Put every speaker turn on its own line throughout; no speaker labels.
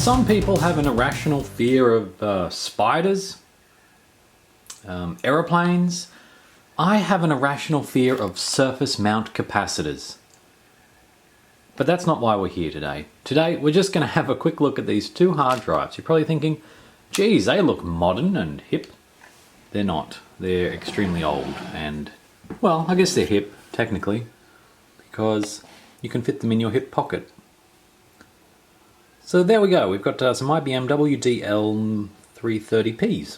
Some people have an irrational fear of spiders, aeroplanes. I have an irrational fear of surface mount capacitors. But that's not why we're here today. Today we're just going to have a quick look at these two hard drives. You're probably thinking, geez, they look modern and hip. They're not. They're extremely old and, well, I guess they're hip, technically, because you can fit them in your hip pocket. So there we go, we've got some IBM WDL-330Ps,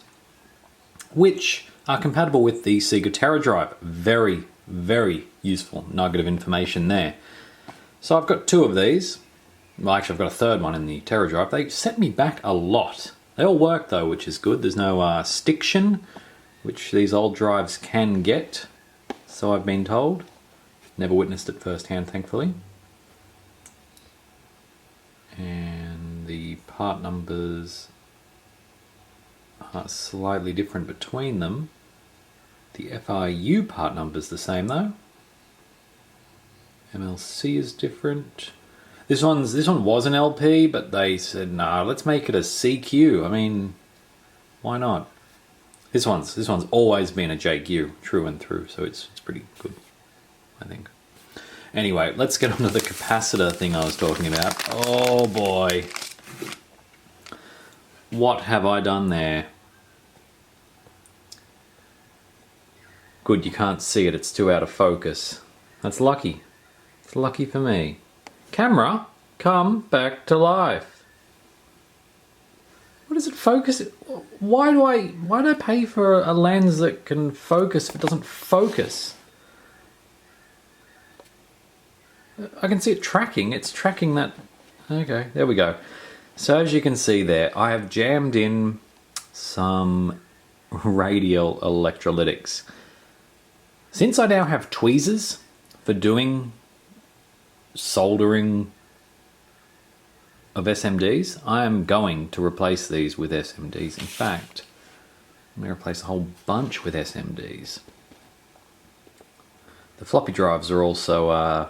which are compatible with the Sega Terra drive. Very, very useful nugget of information there. So I've got two of these. Well, actually I've got a third one in the Terra drive. They set me back a lot. They all work though, which is good. There's no stiction, which these old drives can get, so I've been told. Never witnessed it firsthand, thankfully. And the part numbers are slightly different between them. The FIU part number's the same though. MLC is different. This one was an LP, but they said, nah, let's make it a CQ. I mean, why not? This one's always been a JQ, true and through, so it's pretty good, I think. Anyway, let's get onto the capacitor thing I was talking about. Oh boy. What have I done there? Good, you can't see it, it's too out of focus. That's lucky. It's lucky for me. Camera, come back to life. What does it focus? Why do I pay for a lens that can focus if it doesn't focus? I can see it tracking. It's tracking that. Okay, there we go. So as you can see there, I have jammed in some radial electrolytics. Since I now have tweezers for doing soldering of SMDs, I am going to replace these with SMDs. In fact, I'm going to replace a whole bunch with SMDs. The floppy drives are also,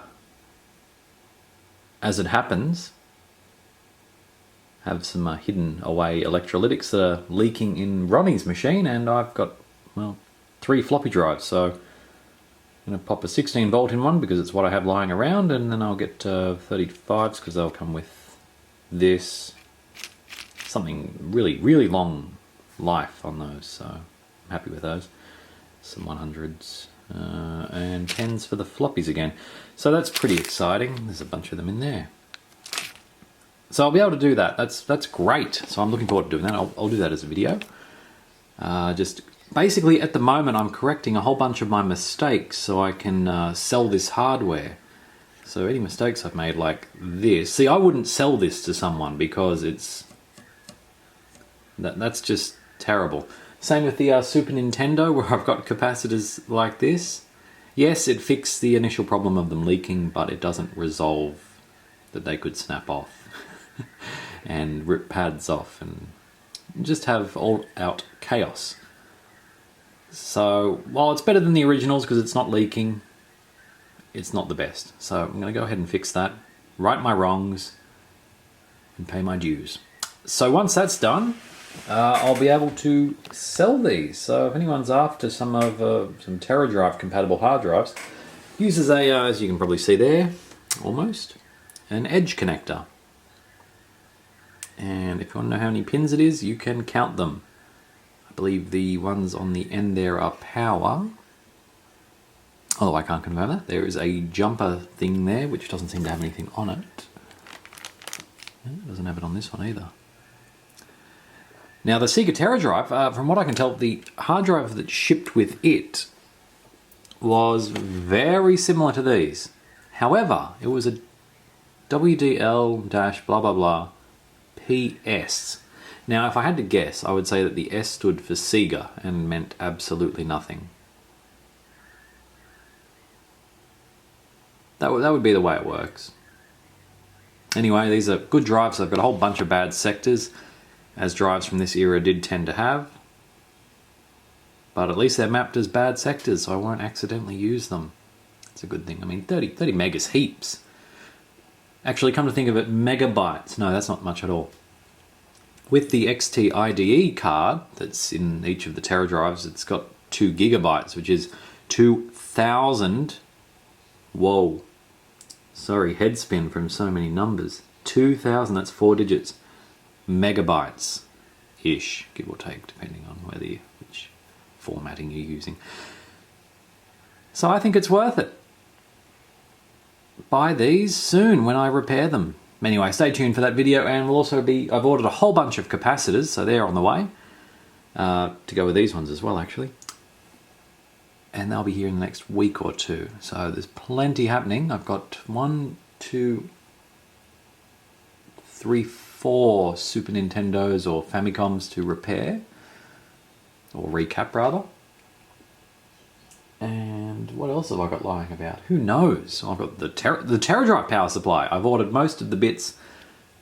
as it happens, have some hidden away electrolytics that are leaking in Ronnie's machine, and I've got, well, 3 floppy drives, so I'm going to pop a 16 volt in one because it's what I have lying around, and then I'll get 35s because they'll come with this. Something really, really long life on those, so I'm happy with those. Some 100s and 10s for the floppies again. So that's pretty exciting. There's a bunch of them in there. So I'll be able to do that. That's great. So I'm looking forward to doing that. I'll do that as a video. Just basically at the moment I'm correcting a whole bunch of my mistakes so I can sell this hardware. So any mistakes I've made like this. See, I wouldn't sell this to someone because that's just terrible. Same with the Super Nintendo where I've got capacitors like this. Yes, it fixed the initial problem of them leaking, but it doesn't resolve that they could snap off and rip pads off and just have all-out chaos. So, while it's better than the originals because it's not leaking, it's not the best. So I'm going to go ahead and fix that, right my wrongs, and pay my dues. So once that's done, I'll be able to sell these. So if anyone's after some Terra drive compatible hard drives, uses a, as you can probably see there, almost, an edge connector. And if you want to know how many pins it is, you can count them. I believe the ones on the end there are power. Although I can't confirm that. There is a jumper thing there, which doesn't seem to have anything on it. It doesn't have it on this one either. Now the Sega Terra drive, from what I can tell, the hard drive that shipped with it was very similar to these. However, it was a WDL-blah blah blah PS. Now if I had to guess, I would say that the S stood for Sega and meant absolutely nothing. That would be the way it works. Anyway, these are good drives. They've got a whole bunch of bad sectors, as drives from this era did tend to have. But at least they're mapped as bad sectors, so I won't accidentally use them. It's a good thing. I mean, 30 meg is heaps. Actually, come to think of it, megabytes. No, that's not much at all. With the XT IDE card that's in each of the Tera drives, it's got 2 gigabytes, which is 2,000. Whoa. Sorry, head spin from so many numbers. 2,000, that's 4 digits. Megabytes-ish, give or take, depending on which formatting you're using. So I think it's worth it. Buy these soon when I repair them. Anyway, stay tuned for that video, and we'll also I've ordered a whole bunch of capacitors, so they're on the way. To go with these ones as well, actually. And they'll be here in the next week or two. So there's plenty happening. I've got 1, 2, 3, 4 Super Nintendos or Famicoms to repair. Or recap, rather. And what else have I got lying about? Who knows? I've got the Tera drive power supply. I've ordered most of the bits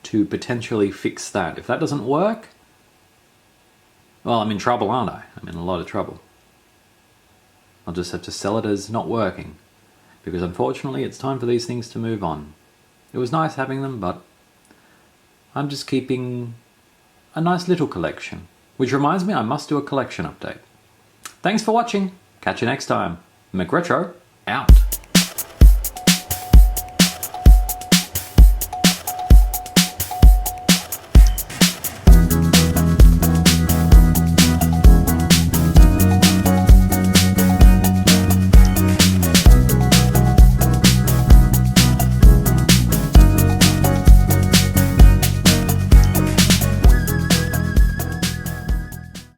to potentially fix that. If that doesn't work, well, I'm in trouble, aren't I? I'm in a lot of trouble. I'll just have to sell it as not working. Because unfortunately, it's time for these things to move on. It was nice having them, but I'm just keeping a nice little collection. Which reminds me, I must do a collection update. Thanks for watching. Catch you next time. McRetro, out.